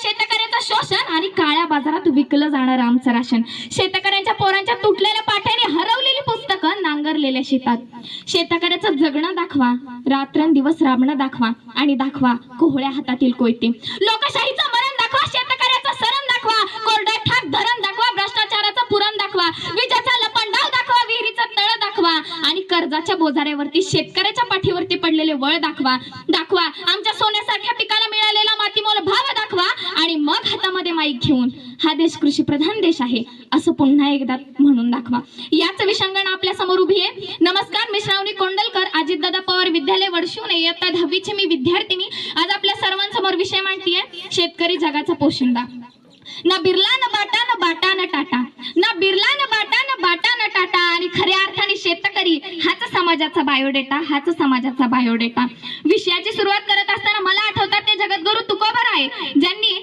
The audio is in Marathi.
शेतकऱ्याचं शोषण आणि काळ्या बाजारात विकलं जाणारं आमचं राशन, शेतकऱ्यांच्या पोरांच्या तुटलेल्या पाट्याने हरवलेली पुस्तकं नांगरलेल्या शेतात। शेतकऱ्याचं जगणं दाखवा, रात्रंदिवस राबणं दाखवा आणि दाखवा कोहळ्या हातातील कोयते। लोकशाहीचं मरण दाखवा, शेतकऱ्याचं सरण दाखवा, कोरडा ठाक धरण दाखवा, भ्रष्टाचाराचं पुरण दाखवा, विजेचा लपंडाव दाखवा, विहिरीचं तळ दाखवा आणि कर्जाच्या बोजाऱ्यावरती शेतकऱ्याच्या पाठीवरती पडलेले वळ दाखवा। दाखवा आमच्या सोन्यासारख्या पिकाला मिळालेला मातीमोल भाव दाखवा आणि मग हातामध्ये माईक घेऊन हा देश कृषी प्रधान देश आहे असं पुन्हा एकदा म्हणून दाखवा। याच विषंगण आपल्या समोर उभी आहे। नमस्कार, मी श्रावणी कोंडलकर, अजितदादा पवार विद्यालय वडशिवणे, इयत्ता 10वीची मी विद्यार्थिनी। आज आपल्या सर्वांसमोर विषय मांडतीये शेतकरी जगाचा पोशिंदा। ना बिर्ला न बाटा न बाटा न टाटा, ना बिर्ला न बाटा न बाटा न टाटा आणि खऱ्या अर्थाने शेतकरी हाच समाजाचा बायोडेटा, हाच समाजाचा बायोडेटा। विषयाची सुरुवात करत असताना मला आठवतात ते जगद्गुरु तुकोबराय ज्यांनी